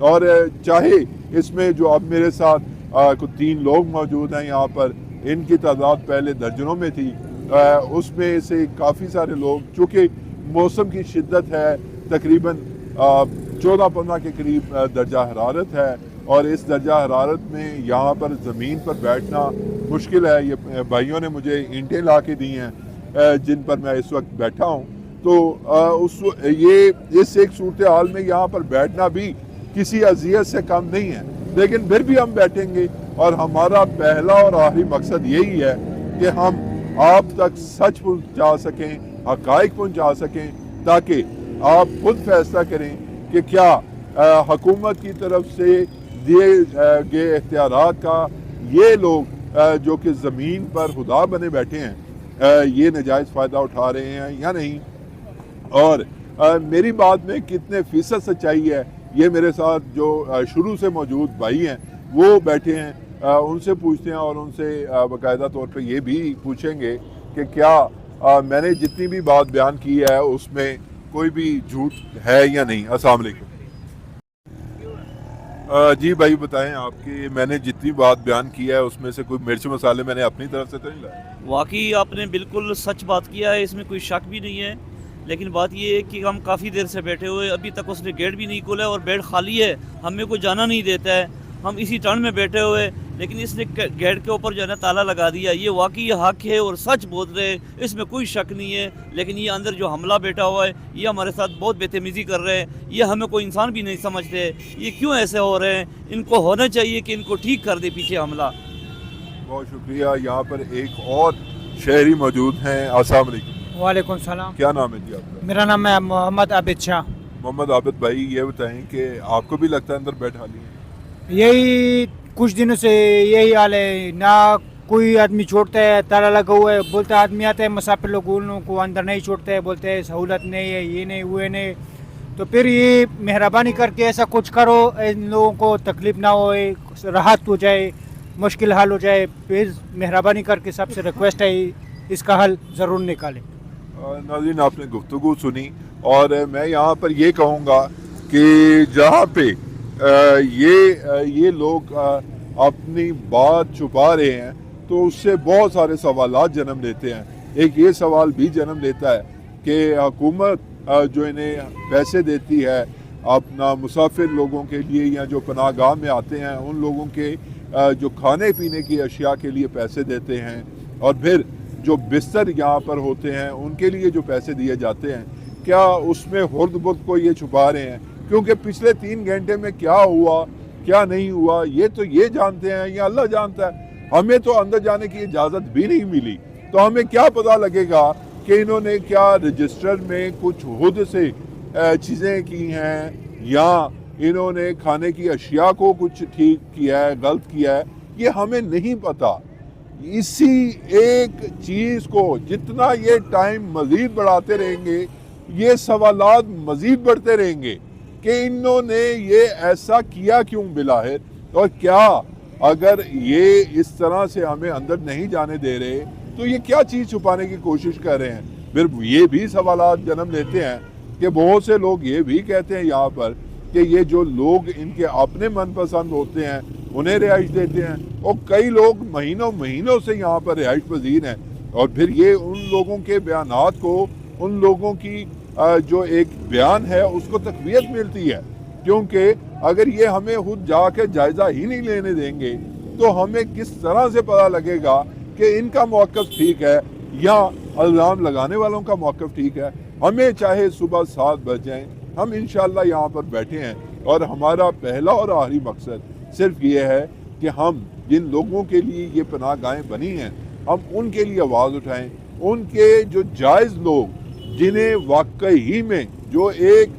اور چاہے اس میں جو اب میرے ساتھ کچھ 3 لوگ موجود ہیں یہاں پر، ان کی تعداد پہلے درجنوں میں تھی، اس میں سے کافی سارے لوگ، چونکہ موسم کی شدت ہے، تقریباً 14-15 کے قریب درجہ حرارت ہے، اور اس درجہ حرارت میں یہاں پر زمین پر بیٹھنا مشکل ہے۔ یہ بھائیوں نے مجھے اینٹیں لا کے دی ہیں جن پر میں اس وقت بیٹھا ہوں، تو اس ایک صورتحال میں یہاں پر بیٹھنا بھی کسی اذیت سے کم نہیں ہے، لیکن پھر بھی ہم بیٹھیں گے، اور ہمارا پہلا اور آخری مقصد یہی ہے کہ ہم آپ تک سچ پہنچا سکیں، حقائق پہنچا سکیں، تاکہ آپ خود فیصلہ کریں کہ کیا حکومت کی طرف سے دیے گئے اختیارات کا یہ لوگ جو کہ زمین پر خدا بنے بیٹھے ہیں یہ ناجائز فائدہ اٹھا رہے ہیں یا نہیں، اور میری بات میں کتنے فیصد سچائی ہے، یہ میرے ساتھ جو شروع سے موجود بھائی ہیں وہ بیٹھے ہیں، ان سے پوچھتے ہیں، اور ان سے باقاعدہ طور پہ یہ بھی پوچھیں گے کہ کیا میں نے جتنی بھی بات بیان کی ہے اس میں کوئی بھی جھوٹ ہے یا نہیں۔ السلام علیکم۔ جی بھائی بتائیں، آپ کی میں نے جتنی بات بیان کی ہے اس میں سے کوئی مرچ مسالے میں نے اپنی طرف سے تو نہیں لائے؟ واقعی آپ نے بالکل سچ بات کیا ہے، اس میں کوئی شک بھی نہیں ہے، لیکن بات یہ ہے کہ ہم کافی دیر سے بیٹھے ہوئے، ابھی تک اس نے گیٹ بھی نہیں کھولا اور بیڈ خالی ہے، ہمیں کوئی جانا نہیں دیتا ہے، ہم اسی ٹرن میں بیٹھے ہوئے، لیکن اس نے گیٹ کے اوپر جو ہے نا تالا لگا دیا۔ یہ واقعی حق ہے اور سچ بول رہے، اس میں کوئی شک نہیں ہے، لیکن یہ اندر جو حملہ بیٹھا ہوا ہے یہ ہمارے ساتھ بہت بدتمیزی کر رہے ہیں، یہ ہمیں کوئی انسان بھی نہیں سمجھتے، یہ کیوں ایسے ہو رہے ہیں، ان کو ہونا چاہیے کہ ان کو ٹھیک کر دے پیچھے حملہ۔ بہت شکریہ۔ یہاں پر ایک اور شہری موجود ہیں۔ السلام علیکم۔ وعلیکم السلام۔ کیا نام ہے جی آپ کا؟ میرا نام ہے محمد عابد شاہ۔ محمد عابد بھائی، یہ بتائیں کہ آپ کو بھی لگتا ہے اندر بیٹھ خالی ہے؟ یہی کچھ دنوں سے یہی حال ہے، نہ کوئی آدمی چھوڑتا ہے، تالا لگا ہوا ہے، بولتا ہے آدمی آتا ہے مسافر لوگ ان کو اندر نہیں چھوڑتا ہے، بولتے ہیں سہولت نہیں ہے، یہ نہیں وہ نہیں، تو پھر یہ مہربانی کر کے ایسا کچھ کرو، ان لوگوں کو تکلیف نہ ہوئے، راحت ہو جائے، مشکل حل ہو جائے، پھر مہربانی کر کے سب سے ریکویسٹ ہے اس کا حل ضرور نکالیں۔ ناظرین، آپ نے گفتگو سنی، اور میں یہاں پر یہ کہوں گا کہ جہاں پہ یہ لوگ اپنی بات چھپا رہے ہیں تو اس سے بہت سارے سوالات جنم لیتے ہیں۔ ایک یہ سوال بھی جنم لیتا ہے کہ حکومت جو انہیں پیسے دیتی ہے اپنا مسافر لوگوں کے لیے یا جو پناہ گاہ میں آتے ہیں ان لوگوں کے جو کھانے پینے کی اشیاء کے لیے پیسے دیتے ہیں، اور پھر جو بستر یہاں پر ہوتے ہیں ان کے لیے جو پیسے دیے جاتے ہیں، کیا اس میں خرد برد کو یہ چھپا رہے ہیں؟ کیونکہ پچھلے 3 گھنٹے میں کیا ہوا کیا نہیں ہوا یہ تو یہ جانتے ہیں یا اللہ جانتا ہے، ہمیں تو اندر جانے کی اجازت بھی نہیں ملی، تو ہمیں کیا پتہ لگے گا کہ انہوں نے کیا رجسٹر میں کچھ خود سے چیزیں کی ہیں یا انہوں نے کھانے کی اشیاء کو کچھ ٹھیک کیا ہے، غلط کیا ہے، یہ ہمیں نہیں پتہ۔ اسی ایک چیز کو جتنا یہ ٹائم مزید بڑھاتے رہیں گے یہ سوالات مزید بڑھتے رہیں گے کہ انہوں نے یہ ایسا کیا کیوں بلاہر، اور کیا اگر یہ اس طرح سے ہمیں اندر نہیں جانے دے رہے تو یہ کیا چیز چھپانے کی کوشش کر رہے ہیں۔ پھر یہ بھی سوالات جنم لیتے ہیں کہ بہت سے لوگ یہ بھی کہتے ہیں یہاں پر کہ یہ جو لوگ ان کے اپنے من پسند ہوتے ہیں انہیں رہائش دیتے ہیں، اور کئی لوگ مہینوں سے یہاں پر رہائش پذیر ہیں، اور پھر یہ ان لوگوں کے بیانات کو، ان لوگوں کی جو ایک بیان ہے اس کو تقویت ملتی ہے، کیونکہ اگر یہ ہمیں خود جا کے جائزہ ہی نہیں لینے دیں گے تو ہمیں کس طرح سے پتہ لگے گا کہ ان کا موقف ٹھیک ہے یا الزام لگانے والوں کا موقف ٹھیک ہے۔ ہمیں چاہے صبح 7 بج جائیں، ہم انشاءاللہ یہاں پر بیٹھے ہیں، اور ہمارا پہلا اور آخری مقصد صرف یہ ہے کہ ہم جن لوگوں کے لیے یہ پناہ گاہیں بنی ہیں ہم ان کے لیے آواز اٹھائیں، ان کے جو جائز لوگ جنہیں واقعی میں جو ایک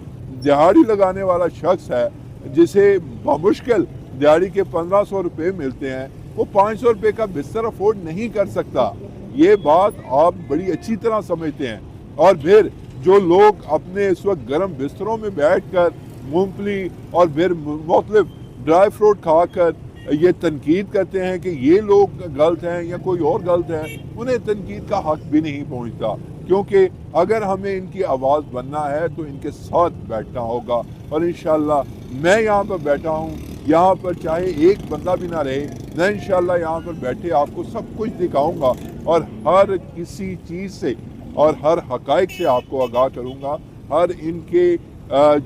دہاڑی لگانے والا شخص ہے جسے بمشکل دیہڑی کے 1500 روپے ملتے ہیں، وہ 500 روپے کا بستر افورڈ نہیں کر سکتا، یہ بات آپ بڑی اچھی طرح سمجھتے ہیں۔ اور پھر جو لوگ اپنے اس وقت گرم بستروں میں بیٹھ کر مونگپھلی اور پھر مختلف ڈرائی فروٹ کھا کر یہ تنقید کرتے ہیں کہ یہ لوگ غلط ہیں یا کوئی اور غلط ہے، انہیں تنقید کا حق بھی نہیں پہنچتا، کیونکہ اگر ہمیں ان کی آواز بننا ہے تو ان کے ساتھ بیٹھنا ہوگا، اور انشاءاللہ میں یہاں پر بیٹھا ہوں, یہاں پر چاہے ایک بندہ بھی نہ رہے, میں انشاءاللہ یہاں پر بیٹھے آپ کو سب کچھ دکھاؤں گا اور ہر کسی چیز سے اور ہر حقائق سے آپ کو آگاہ کروں گا. ہر ان کے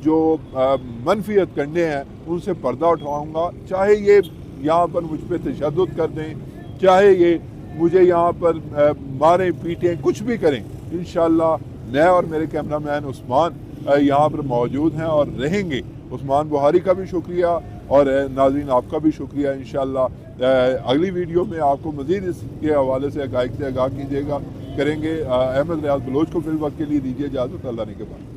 جو منفیت کرنے ہیں ان سے پردہ اٹھاؤں گا, چاہے یہ یہاں پر مجھ پہ تشدد کر دیں, چاہے یہ مجھے یہاں پر ماریں پیٹیں, کچھ بھی کریں. انشاءاللہ میں اور میرے کیمرہ مین عثمان یہاں پر موجود ہیں اور رہیں گے. عثمان بخاری کا بھی شکریہ اور ناظرین آپ کا بھی شکریہ. انشاءاللہ اگلی ویڈیو میں آپ کو مزید اس کے حوالے سے حقائق سے آگاہ کیجیے گا کریں گے. احمد ریاض بلوچ کو فی الوقت کے لیے دیجیے اجازت. اللہ نے کے بعد.